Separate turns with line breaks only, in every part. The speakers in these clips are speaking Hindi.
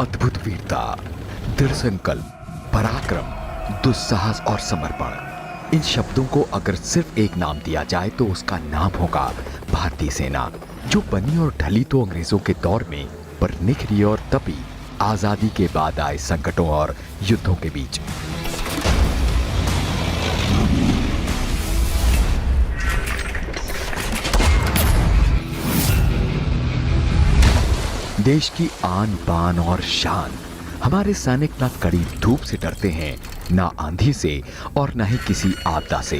अद्भुत वीरता, दृढ़ संकल्प, पराक्रम, दुस्साहस और समर्पण। इन शब्दों को अगर सिर्फ एक नाम दिया जाए तो उसका नाम होगा भारतीय सेना, जो बनी और ढली तो अंग्रेजों के दौर में, पर निखरी और तपी आजादी के बाद आए संकटों और युद्धों के बीच। देश की आन बान और शान। हमारे सैनिक ना कड़ी धूप से डरते हैं, ना आंधी से और ना ही किसी आपदा से।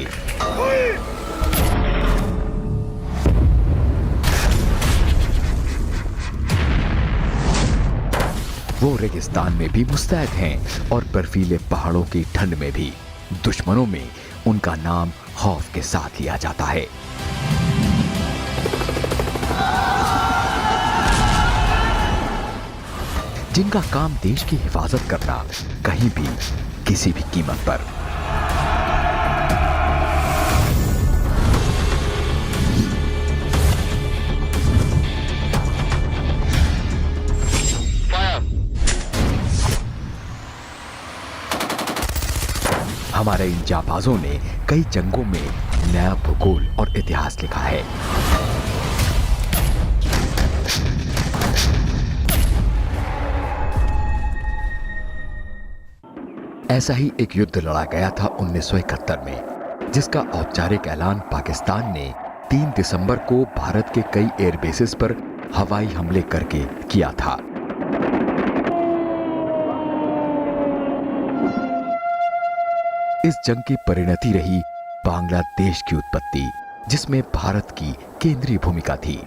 वो रेगिस्तान में भी मुस्तैद हैं और बर्फीले पहाड़ों की ठंड में भी। दुश्मनों में उनका नाम खौफ के साथ लिया जाता है। जिनका काम देश की हिफाजत करना, कहीं भी किसी भी कीमत पर। हमारे इन जाबाजों ने कई जंगों में नया भूगोल और इतिहास लिखा है। ऐसा ही एक युद्ध लड़ा गया था 1971 में, जिसका औपचारिक ऐलान पाकिस्तान ने 3 दिसंबर को भारत के कई एयरबेसेस पर हवाई हमले करके किया था। इस जंग की परिणति रही बांग्लादेश की उत्पत्ति, जिसमें भारत की केंद्रीय भूमिका थी।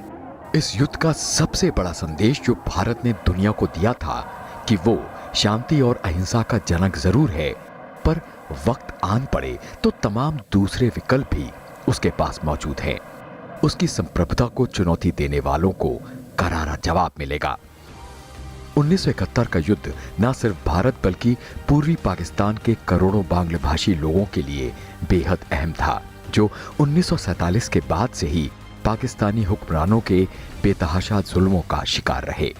इस युद्ध का सबसे बड़ा संदेश जो भारत ने दुनिया को दिया था कि वो शांति और अहिंसा का जनक जरूर है, पर वक्त आन पड़े तो तमाम दूसरे विकल्प भी उसके पास मौजूद हैं। उसकी संप्रभुता को चुनौती देने वालों को करारा जवाब मिलेगा। 1971 का युद्ध न सिर्फ भारत बल्कि पूर्वी पाकिस्तान के करोड़ों बांग्ला भाषी लोगों के लिए बेहद अहम था, जो 1947 के बाद से ही पाकिस्तानी हुक्मरानों के बेतहाशा जुल्मों का शिकार रहे।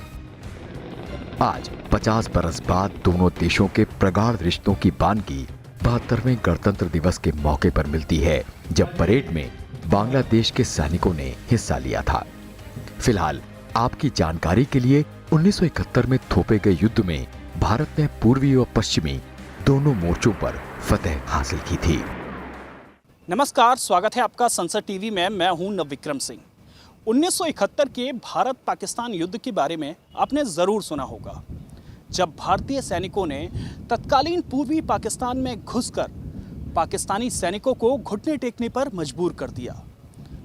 आज 50 बरस बाद दोनों देशों के प्रगाढ़ रिश्तों की बानगी 72वें गणतंत्र दिवस के मौके पर मिलती है, जब परेड में बांग्लादेश के सैनिकों ने हिस्सा लिया था। फिलहाल आपकी जानकारी के लिए 1971 में थोपे गए युद्ध में भारत ने पूर्वी और पश्चिमी दोनों मोर्चों पर फतह हासिल की थी।
नमस्कार, स्वागत है आपका संसद टीवी में। मैं हूं नवविक्रम सिंह। 1971 के भारत पाकिस्तान युद्ध के बारे में आपने ज़रूर सुना होगा, जब भारतीय सैनिकों ने तत्कालीन पूर्वी पाकिस्तान में घुसकर पाकिस्तानी सैनिकों को घुटने टेकने पर मजबूर कर दिया।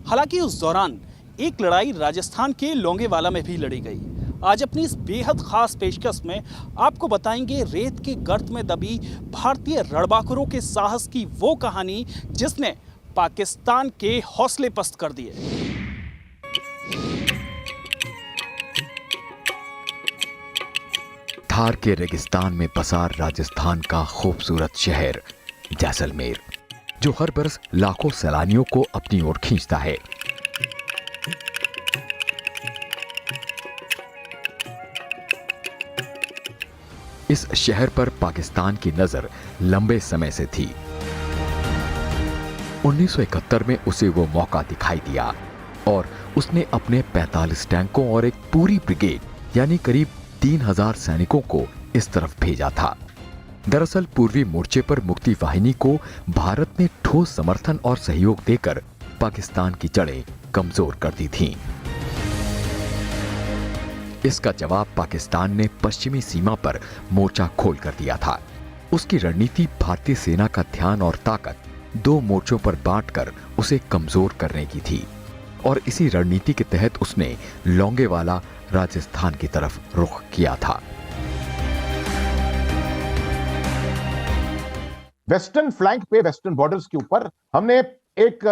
हालांकि उस दौरान एक लड़ाई राजस्थान के लोंगेवाला में भी लड़ी गई। आज अपनी इस बेहद खास पेशकश में आपको बताएंगे रेत के गर्त में दबी भारतीय रणबांकुरों के साहस की वो कहानी जिसने पाकिस्तान के हौसले पस्त कर दिए।
थार के रेगिस्तान में बसा राजस्थान का खूबसूरत शहर जैसलमेर, जो हर बरस लाखों सैलानियों को अपनी ओर खींचता है। इस शहर पर पाकिस्तान की नजर लंबे समय से थी। 1971 में उसे वो मौका दिखाई दिया और उसने अपने 45 टैंकों और एक पूरी ब्रिगेड यानी करीब 3000 सैनिकों को इस तरफ भेजा था। दरअसल पूर्वी मोर्चे पर मुक्ति वाहिनी को भारत ने ठोस समर्थन और सहयोग देकर पाकिस्तान की जड़ें कमजोर कर दी थीं। इसका जवाब पाकिस्तान ने पश्चिमी सीमा पर मोर्चा खोल कर दिया था। उसकी रणनीति भारतीय सेना का ध्यान और ताकत 2 मोर्चों पर बांटकर उसे कमजोर करने की थी और इसी रणनीति के तहत उसने लोंगेवाला राजस्थान की तरफ रुख किया था।
वेस्टर्न फ्लैंक पे, वेस्टर्न बॉर्डर्स के ऊपर हमने एक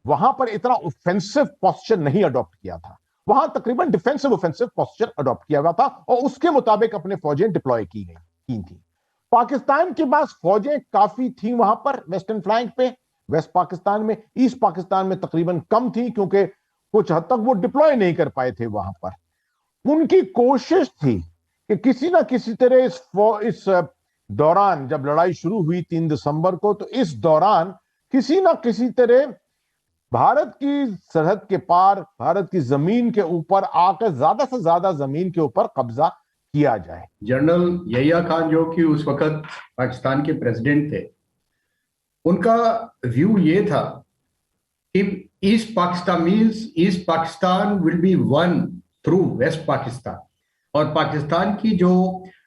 वहां पर इतना ऑफेंसिव पोस्चर नहीं अडॉप्ट किया था। वहां तकरीबन डिफेंसिव ऑफेंसिव पोस्चर अडॉप्ट किया हुआ था और उसके मुताबिक अपने फौजें डिप्लॉय की थी। पाकिस्तान के पास फौजें काफी थी वहां पर वेस्टर्न फ्लैंक पे, वेस्ट पाकिस्तान में। ईस्ट पाकिस्तान में तकरीबन कम थी क्योंकि कुछ हद तक वो डिप्लॉय नहीं कर पाए थे वहां पर। उनकी कोशिश थी कि किसी ना किसी तरह इस दौरान, जब लड़ाई शुरू हुई 3 दिसंबर को, तो इस दौरान किसी ना किसी तरह भारत की सरहद के पार, भारत की जमीन के ऊपर आकर ज्यादा से ज्यादा जमीन के ऊपर कब्जा किया जाए।
जनरल यहिया खान जो कि उस वक्त पाकिस्तान के प्रेसिडेंट थे, उनका व्यू ये था कि East Pakistan means East Pakistan will be one through West Pakistan. और पाकिस्तान की जो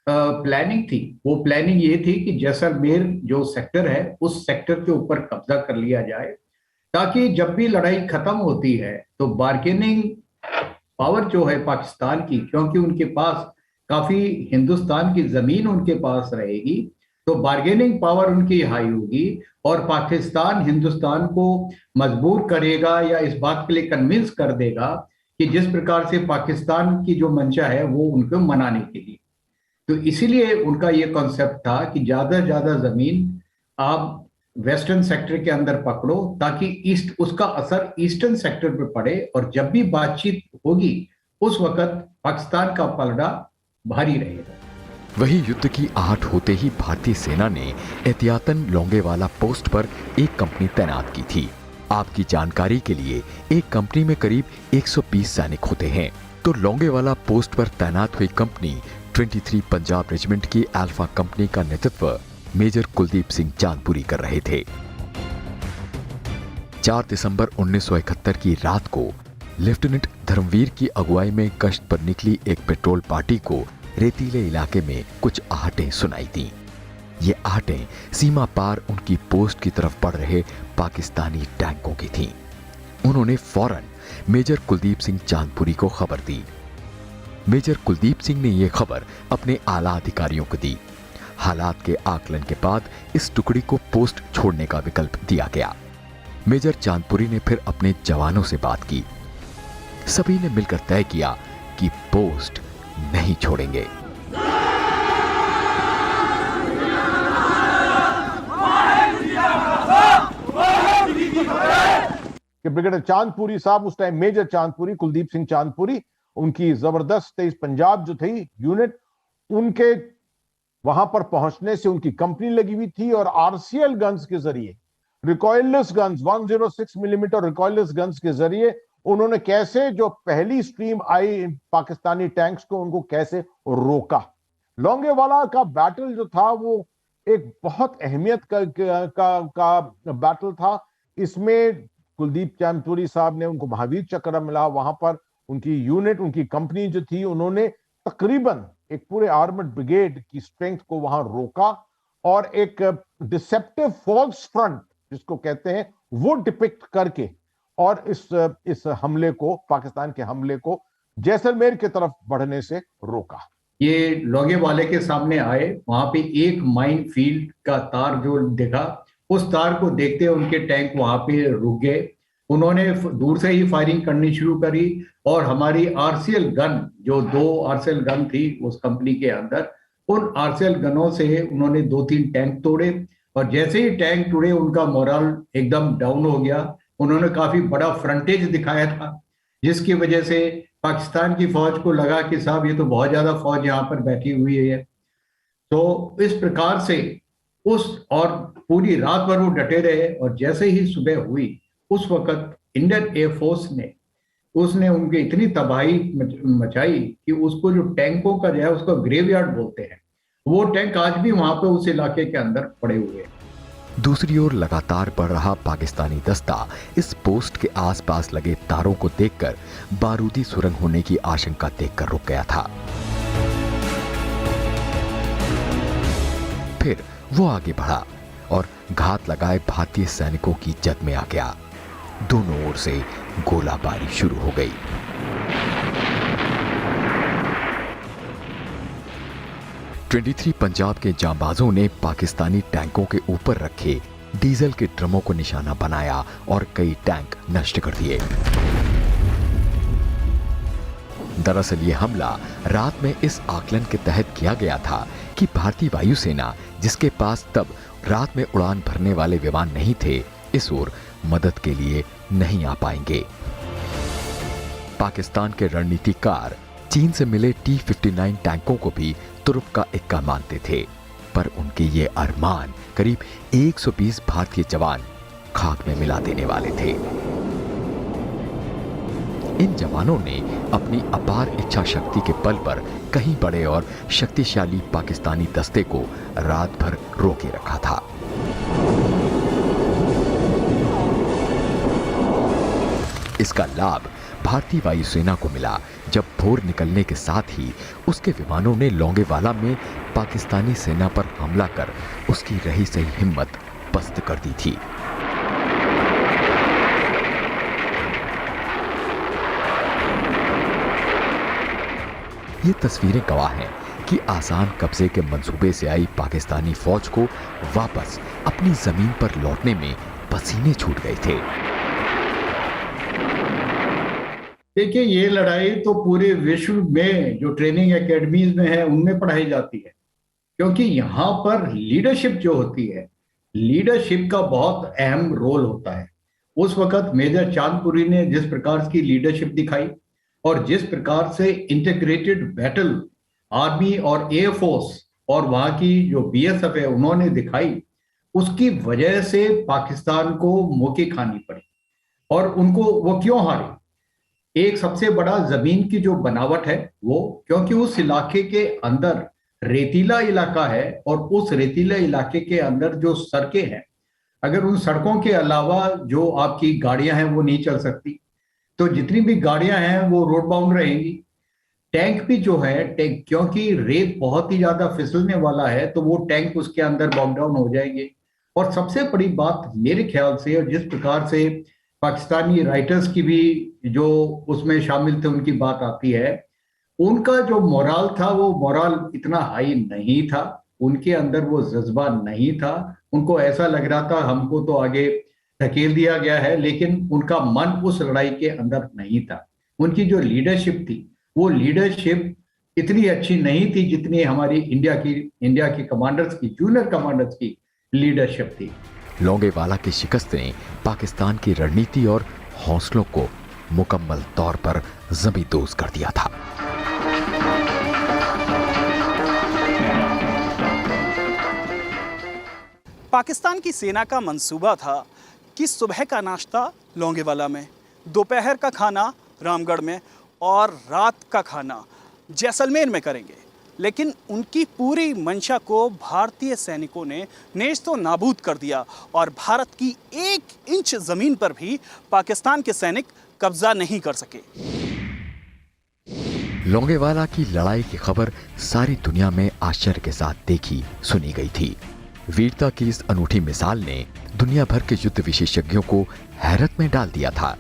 प्लानिंग थी, वो प्लानिंग ये थी कि जैसलमेर जो सेक्टर है, उस सेक्टर के ऊपर कब्जा कर लिया जाए, ताकि जब भी लड़ाई खत्म होती है तो बार्गेनिंग पावर जो है पाकिस्तान की, क्योंकि उनके पास काफी हिंदुस्तान की जमीन उनके पास रहेगी, तो बार्गेनिंग पावर उनकी हाई होगी और पाकिस्तान हिंदुस्तान को मजबूर करेगा या इस बात के लिए कन्विंस कर देगा कि जिस प्रकार से पाकिस्तान की जो मंशा है वो उनको मनाने के लिए। तो इसीलिए उनका ये कॉन्सेप्ट था कि ज्यादा से ज्यादा जमीन आप वेस्टर्न सेक्टर के अंदर पकड़ो, ताकि ईस्ट उसका असर ईस्टर्न सेक्टर पर पड़े, और जब भी बातचीत होगी उस वक्त पाकिस्तान का पलड़ा भारी रहेगा।
वही युद्ध की आहट होते ही भारतीय सेना ने एहतियातन लोंगेवाला पोस्ट पर एक कंपनी तैनात की थी। आपकी जानकारी के लिए एक कंपनी में करीब 120 सैनिक होते हैं, तो लोंगेवाला पोस्ट पर तैनात हुई कंपनी 23 पंजाब रेजिमेंट की अल्फा कंपनी का नेतृत्व मेजर कुलदीप सिंह चांदपुरी कर रहे थे। 4 दिसंबर 1971 की रात को लेफ्टिनेंट धर्मवीर की अगुवाई में गश्त पर निकली एक पेट्रोल पार्टी को रेतीले इलाके में कुछ आहटें सुनाई दी। ये आहटें सीमा पार उनकी पोस्ट की तरफ बढ़ रहे पाकिस्तानी टैंकों की थीं। उन्होंने फौरन मेजर कुलदीप सिंह चांदपुरी को खबर दी। मेजर कुलदीप सिंह ने यह खबर अपने आला अधिकारियों को दी। हालात के आकलन के बाद इस टुकड़ी को पोस्ट छोड़ने का विकल्प दिया गया। मेजर चांदपुरी ने फिर अपने जवानों से बात की। सभी ने मिलकर तय किया कि पोस्ट नहीं छोड़ेंगे।
कि ब्रिगेडियर चांदपुरी साहब, उस टाइम मेजर चांदपुरी, कुलदीप सिंह चांदपुरी, उनकी जबरदस्त 23 पंजाब जो थी यूनिट, उनके वहां पर पहुंचने से उनकी कंपनी लगी हुई थी और आरसीएल गन्स के जरिए, recoilless guns, 106 millimetre recoilless guns के जरिए उन्होंने कैसे जो पहली स्ट्रीम आई पाकिस्तानी टैंक्स को, उनको कैसे रोका। लोंगेवाला का बैटल जो था वो एक बहुत अहमियत का बैटल था। इसमें कुलदीप चांदपुरी साहब ने, उनको महावीर चक्र मिला। वहां पर उनकी यूनिट, उनकी कंपनी जो थी, उन्होंने तकरीबन एक पूरे आर्मड ब्रिगेड की स्ट्रेंथ को वहां रोका और एक डिसेप्टिव फॉल्स फ्रंट जिसको कहते हैं वो डिपिक्ट करके और इस हमले को, पाकिस्तान के हमले को जैसलमेर की तरफ बढ़ने से रोका।
ये लोंगेवाले के सामने आए, वहां पे एक माइन फील्ड का तार जो दिखा, उस तार को देखते उनके टैंक वहां पे रुक गए। उन्होंने दूर से ही फायरिंग करनी शुरू करी और हमारी आरसीएल गन, जो 2 आरसीएल गन थी उस कंपनी के अंदर, उन आरसीएल गनों से उन्होंने 2-3 टैंक तोड़े और जैसे ही टैंक तोड़े उनका मोरल एकदम डाउन हो गया। उन्होंने काफी बड़ा फ्रंटेज दिखाया था, जिसकी वजह से पाकिस्तान की फौज को लगा कि साहब ये तो बहुत ज्यादा फौज यहाँ पर बैठी हुई है। तो इस प्रकार से और पूरी रात भर वो डटे रहे और जैसे ही सुबह हुई उस वक्त इंडियन एयरफोर्स ने उसने उनकी इतनी तबाही मचाई कि उसको जो टैंकों का जो है उसको ग्रेवयार्ड बोलते हैं, वो टैंक आज भी वहां पे उस इलाके के अंदर पड़े हुए हैं।
दूसरी ओर लगातार बढ़ रहा पाकिस्तानी दस्ता इस पोस्ट के आसपास लगे तारों को देखकर बारूदी सुरंग होने की आशंका देखकर रुक गया था। फिर वो आगे बढ़ा और घात लगाए भारतीय सैनिकों की जद में आ गया। दोनों ओर से गोलाबारी शुरू हो गई। .23 पंजाब के जांबाजों ने पाकिस्तानी टैंकों के ऊपर रखे डीजल के ड्रमों को निशाना बनाया और कई टैंक नष्ट कर दिए। दरअसल ये हमला रात में इस आकलन के तहत किया गया था कि भारतीय वायुसेना, जिसके पास तब रात में उड़ान भरने वाले विमान नहीं थे, इस ओर मदद के लिए नहीं आ पाएंगे। पाकिस्तान के रणनीतिकार चीन से मिले T-59 टैंकों को भी तुरुप का इक्का मानते थे, पर उनके ये अरमान करीब 120 भारतीय जवान खाक में मिला देने वाले थे। इन जवानों ने अपनी अपार इच्छा शक्ति के बल पर कहीं बड़े और शक्तिशाली पाकिस्तानी दस्ते को रात भर रोके रखा था। इसका लाभ भारतीय वायुसेना को मिला जब भोर निकलने के साथ ही उसके विमानों ने लोंगेवाला में पाकिस्तानी सेना पर हमला कर उसकी रही सही हिम्मत पस्त कर दी थी। ये तस्वीरें गवाह हैं कि आसान कब्जे के मंसूबे से आई पाकिस्तानी फौज को वापस अपनी जमीन पर लौटने में पसीने छूट गए थे।
देखिए, ये लड़ाई तो पूरे विश्व में जो ट्रेनिंग एकेडमीज में है उनमें पढ़ाई जाती है, क्योंकि यहाँ पर लीडरशिप जो होती है, लीडरशिप का बहुत अहम रोल होता है। उस वक्त मेजर चांदपुरी ने जिस प्रकार की लीडरशिप दिखाई और जिस प्रकार से इंटीग्रेटेड बैटल आर्मी और एयरफोर्स और वहां की जो बीएसएफ है उन्होंने दिखाई, उसकी वजह से पाकिस्तान को मौके खानी पड़ी। और उनको वो क्यों हारे? एक सबसे बड़ा जमीन की जो बनावट है वो, क्योंकि उस इलाके के अंदर रेतीला इलाका है और उस रेतीला इलाके के अंदर जो सड़कें हैं, अगर उन सड़कों के अलावा जो आपकी गाड़ियां हैं वो नहीं चल सकती, तो जितनी भी गाड़ियां हैं वो रोड बाउंड रहेंगी। टैंक भी जो है, टैंक क्योंकि रेत बहुत ही ज्यादा फिसलने वाला है तो वो टैंक उसके अंदर बाउंड डाउन हो जाएंगे। और सबसे बड़ी बात मेरे ख्याल से, और जिस प्रकार से पाकिस्तानी राइटर्स की भी जो उसमें शामिल थे उनकी बात आती है, उनका जो मोराल था वो मोराल इतना हाई नहीं था, उनके अंदर वो जज्बा नहीं था। उनको ऐसा लग रहा था हमको तो आगे धकेल दिया गया है, लेकिन उनका मन उस लड़ाई के अंदर नहीं था। उनकी जो लीडरशिप थी वो लीडरशिप इतनी अच्छी नहीं थी जितनी हमारी इंडिया की कमांडर्स की, जूनियर कमांडर्स की लीडरशिप थी।
लोंगेवाला की शिकस्त ने पाकिस्तान की रणनीति और हौसलों को मुकम्मल तौर पर ज़मींदोज़ कर दिया था।
पाकिस्तान की सेना का मंसूबा था कि सुबह का नाश्ता लोंगेवाला में, दोपहर का खाना रामगढ़ में और रात का खाना जैसलमेर में करेंगे। लेकिन उनकी पूरी मंशा को भारतीय सैनिकों ने नेस्तो नाबूद कर दिया और भारत की 1 इंच जमीन पर भी पाकिस्तान के सैनिक कब्जा नहीं कर सके।
लोंगेवाला की लड़ाई की खबर सारी दुनिया में आश्चर्य के साथ देखी सुनी गई थी। वीरता की इस अनूठी मिसाल ने दुनिया भर के युद्ध विशेषज्ञों को हैरत में डाल दिया था।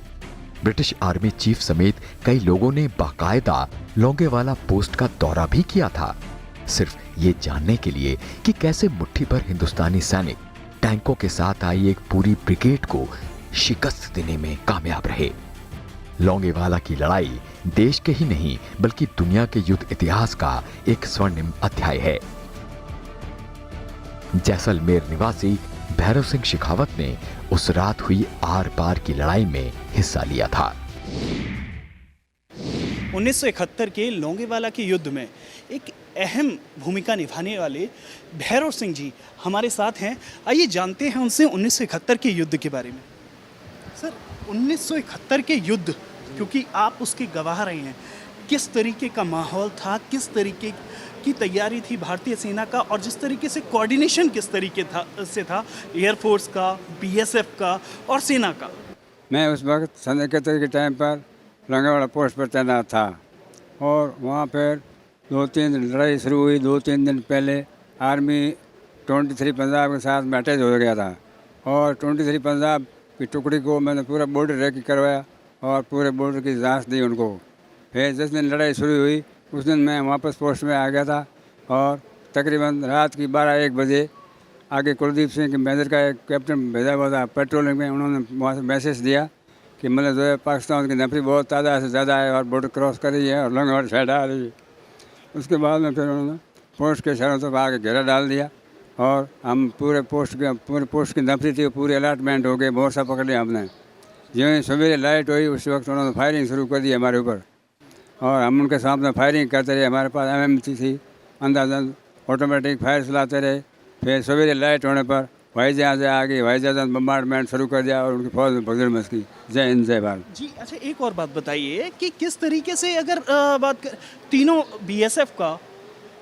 ब्रिटिश आर्मी चीफ समेत कई लोगों ने बाकायदा लोंगेवाला पोस्ट का दौरा भी किया था, सिर्फ ये जानने के लिए कि कैसे मुट्ठी भर हिंदुस्तानी सैनिक टैंकों के साथ आई एक पूरी ब्रिगेड को शिकस्त देने में कामयाब रहे। लोंगेवाला की लड़ाई देश के ही नहीं बल्कि दुनिया के युद्ध इतिहास का एक स्वर्णिम अध्याय है। जैसलमेर निवासी भैरव सिंह शेखावत ने उस रात हुई आर पार की लड़ाई में हिस्सा लिया था।
1971 के लोंगेवाला के युद्ध में एक अहम भूमिका निभाने वाले भैरव सिंह जी हमारे साथ हैं। आइए जानते हैं उनसे 1971 के युद्ध के बारे में। सर, 1971 के युद्ध, क्योंकि आप उसके गवाह रहे हैं, किस तरीके का माहौल था, किस तरीके की तैयारी थी भारतीय सेना का, और जिस तरीके से कोऑर्डिनेशन किस तरीके से था एयरफोर्स का, बीएसएफ का और सेना का?
मैं उस वक्त सन 71 के टाइम पर लोंगेवाला पोस्ट पर तैनात था और वहाँ पर 2-3 दिन लड़ाई शुरू हुई। 2-3 दिन पहले आर्मी 23 पंजाब के साथ में अटैच हो गया था और 23 पंजाब की टुकड़ी को मैंने पूरा बॉर्डर रेकी करवाया और पूरे बॉर्डर की जांच दी उनको। फिर जिस दिन लड़ाई शुरू हुई उस दिन मैं वापस पोस्ट में आ गया था और तकरीबन रात की 12-1 बजे आगे कुलदीप सिंह के मेजर का एक कैप्टन भेजा हुआ था पेट्रोलिंग में, उन्होंने वहाँ से मैसेज दिया कि मतलब जो है पाकिस्तान की नफरी बहुत तादाद से ज़्यादा है और बॉर्डर क्रॉस कर रही है और लोंगेवाला साइड आ रही है। उसके बाद में फिर उन्होंने पोस्ट के शहरों तक आके घेरा डाल दिया और हम पूरे पोस्ट की नफरी थी, पूरी अलाटमेंट हो गई, मोर्चा पकड़ लिया हमने। जो ही सवेरे लाइट हुई उस वक्त उन्होंने फायरिंग शुरू कर दी हमारे ऊपर और हम उनके सामने फायरिंग करते रहे। हमारे पास MMC थी, अंदाजन ऑटोमेटिक फायर चलाते रहे। फिर सवेरे लाइट होने पर भाई जहाँ से आ गई, भाई जहाँ बम्बार्डमेंट शुरू कर दिया और उनकी फौज में भगदड़ मच गई। जय हिंद जय भारत।
जी अच्छा, एक और बात बताइए कि किस तरीके से अगर बात कर तीनों BSF का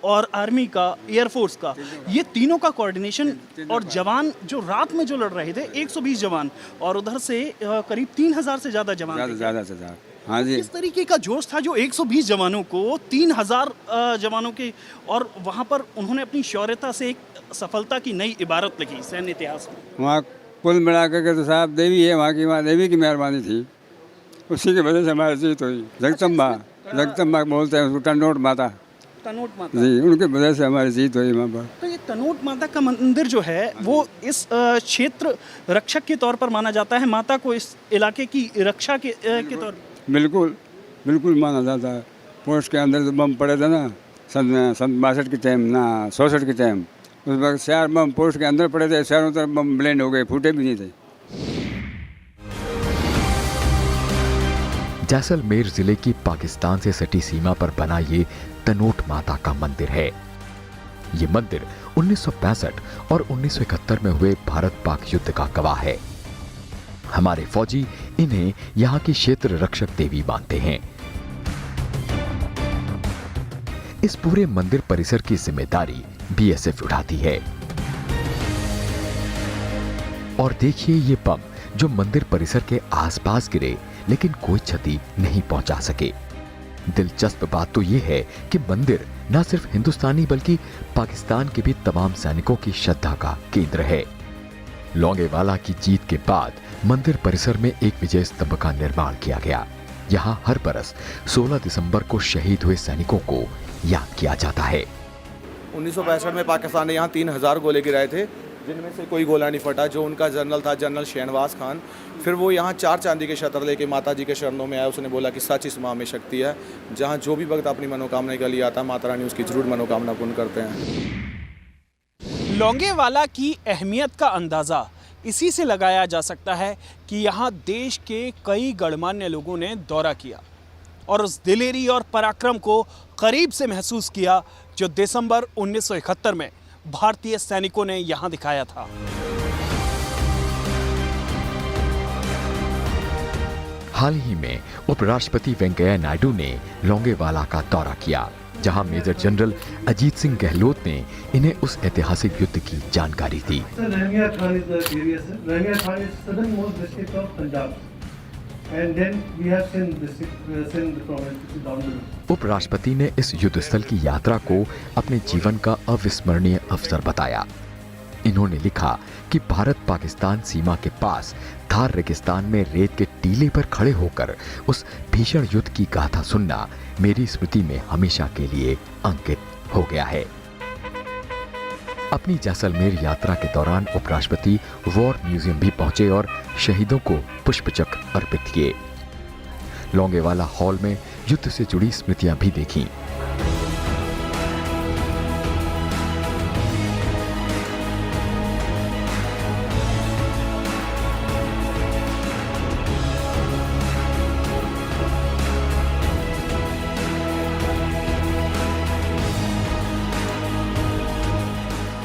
और आर्मी का, एयरफोर्स का, ये तीनों का कोऑर्डिनेशन और जवान जो रात में जो लड़ रहे थे 120 जवान और उधर से करीब 3000 से ज़्यादा जवान थे।
ज़्यादा से ज़्यादा, हाँ जी।
किस तरीके का जोश था जो 120 जवानों को 3000 जवानों के, और वहाँ पर उन्होंने अपनी शौर्यता से एक सफलता की नई इबारत लिखी सैन्य इतिहास में।
वहाँ कुल मिलाकर के तो साहब देवी है, वहाँ की माँ देवी की मेहरबानी थी, उसी की वजह से हमारी जीत हुई। जगदम्बा बोलते हैं उसको, टनोट माता।
तनोट माता
जी, उनकी वजह से हमारी जीत हुई वहाँ पर।
तो ये तनोट माता का मंदिर जो है वो इस क्षेत्र रक्षक के तौर पर माना जाता है, माता को इस इलाके की रक्षा के तौर पर।
बिल्कुल बिल्कुल माना जाता है। पोस्ट के अंदर जो बम पड़े थे ना सन 62 के टाइम, ना 66 के टाइम, उस वक्त 4 बम पोस्ट के अंदर पड़े थे, चारों तरफ बम ब्लेंड हो गए, फूटे भी नहीं थे।
जैसलमेर जिले की पाकिस्तान से सटी सीमा पर बना ये तनोट माता का मंदिर है। ये मंदिर 1965 और 1971 में हुए भारत पाक युद्ध का गवाह है। हमारे फौजी इन्हें यहाँ की क्षेत्र रक्षक देवी मानते हैं। इस पूरे मंदिर परिसर की जिम्मेदारी BSF उठाती है। और देखिए ये बम जो मंदिर परिसर के आसपास गिरे, लेकिन कोई क्षति नहीं पहुंचा सके। दिलचस्प बात तो यह है कि मंदिर न सिर्फ हिंदुस्तानी बल्कि पाकिस्तान के भी तमाम सैनिकों की श्रद्धा का केंद्र है। लौंगेवाला की जीत के बाद मंदिर परिसर में एक विजय स्तंभ का निर्माण किया गया। यहाँ हर बरस 16 दिसंबर को शहीद हुए सैनिकों को याद किया जाता है।
1965 में पाकिस्तान ने यहाँ 3000 गोले गिराए थे, जिनमें से कोई गोला नहीं फटा। जो उनका जनरल था, जनरल शहनवाज खान, फिर वो यहाँ 4 चांदी के शतर लेके माता जी के शरणों में आया। उसने बोला कि सच इस माँ में शक्ति है। जहाँ जो भी भक्त अपनी मनोकामना के लिए आता है, माता रानी उसकी जरूर मनोकामना पूर्ण करते हैं।
लौंगेवाला की अहमियत का अंदाज़ा इसी से लगाया जा सकता है कि यहाँ देश के कई गणमान्य लोगों ने दौरा किया और उस दिलेरी और पराक्रम को करीब से महसूस किया जो दिसंबर 1971 में भारतीय सैनिकों ने यहाँ दिखाया था।
हाल ही में उपराष्ट्रपति वेंकैया नायडू ने लौंगेवाला का दौरा किया, जहां मेजर जनरल अजीत सिंह गहलोत ने इन्हें उस ऐतिहासिक युद्ध की जानकारी दी। उपराष्ट्रपति ने इस युद्ध स्थल की यात्रा को अपने जीवन का अविस्मरणीय अवसर बताया। इन्होंने लिखा कि भारत पाकिस्तान सीमा के पास थार रेगिस्तान में रेत के टीले पर खड़े होकर उस भीषण युद्ध की गाथा सुनना मेरी स्मृति में हमेशा के लिए अंकित हो गया है। अपनी जैसलमेर यात्रा के दौरान उपराष्ट्रपति वॉर म्यूजियम भी पहुंचे और शहीदों को पुष्पचक्र अर्पित किए। लौंगेवाला हॉल में युद्ध से जुड़ी स्मृतियां भी देखीं।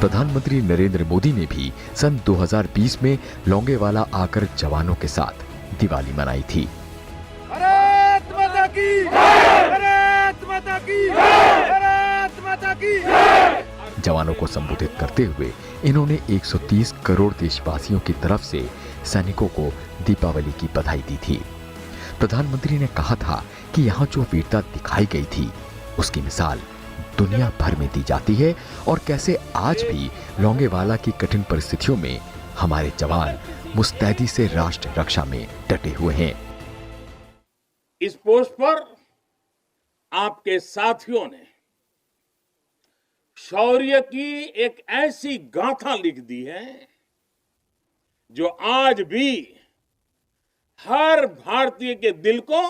प्रधानमंत्री नरेंद्र मोदी ने भी सन 2020 में लौंगेवाला आकर जवानों के साथ दिवाली मनाई थी।
भारत माता की जय! भारत माता की जय! भारत माता की जय!
जवानों को संबोधित करते हुए इन्होंने 130 करोड़ देशवासियों की तरफ से सैनिकों को दीपावली की बधाई दी थी। प्रधानमंत्री ने कहा था कि यहाँ जो वीरता दिखाई गई थी उसकी मिसाल दुनिया भर में दी जाती है और कैसे आज भी लौंगेवाला की कठिन परिस्थितियों में हमारे जवान मुस्तैदी से राष्ट्र रक्षा में डटे हुए हैं।
इस पोस्ट पर आपके साथियों ने शौर्य की एक ऐसी गाथा लिख दी है जो आज भी हर भारतीय के दिल को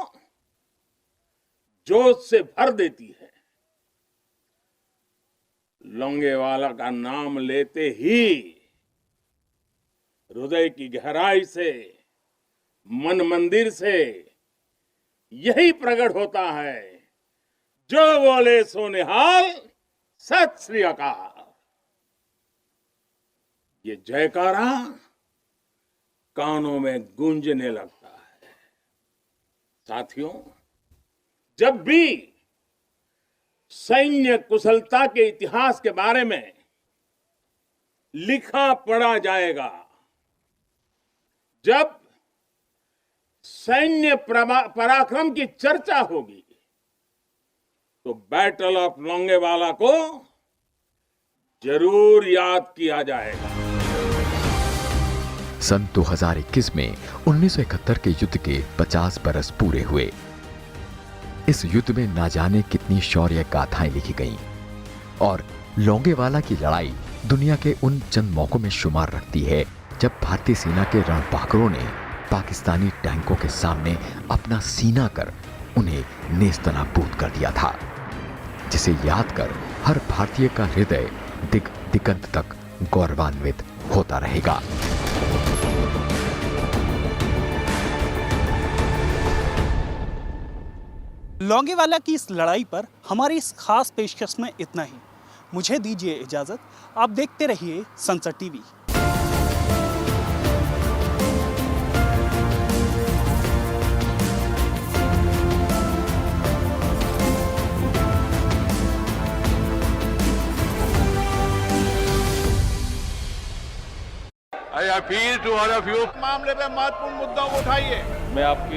जोश से भर देती है। लौंगेवाला का नाम लेते ही हृदय की गहराई से, मन मंदिर से यही प्रकट होता है जो बोले सो निहाल, सत श्री अकाल। ये जयकारा कानों में गूंजने लगता है। साथियों, जब भी सैन्य कुशलता के इतिहास के बारे में लिखा पढ़ा जाएगा, जब सैन्य पराक्रम की चर्चा होगी, तो बैटल ऑफ लोंगेवाला को जरूर याद किया जाएगा।
सन 2021 में 1971 के युद्ध के 50 बरस पूरे हुए। इस युद्ध में ना जाने कितनी शौर्य गाथाएं लिखी गईं और लोंगेवाला की लड़ाई दुनिया के उन चंद मौकों में शुमार रखती है जब भारतीय सेना के रणबांकुरों ने पाकिस्तानी टैंकों के सामने अपना सीना कर उन्हें नेस्तनाबूद कर दिया था, जिसे याद कर हर भारतीय का हृदय दिग दिगंत तक गौरवान्वित होता रहेगा।
लोंगेवाला की इस लड़ाई पर हमारी इस खास पेशकश में इतना ही। मुझे दीजिए इजाजत। आप देखते रहिए संसद TV.
I appeal to all of you, मामले पे महत्वपूर्ण मुद्दा उठाइए।
मैं आपकी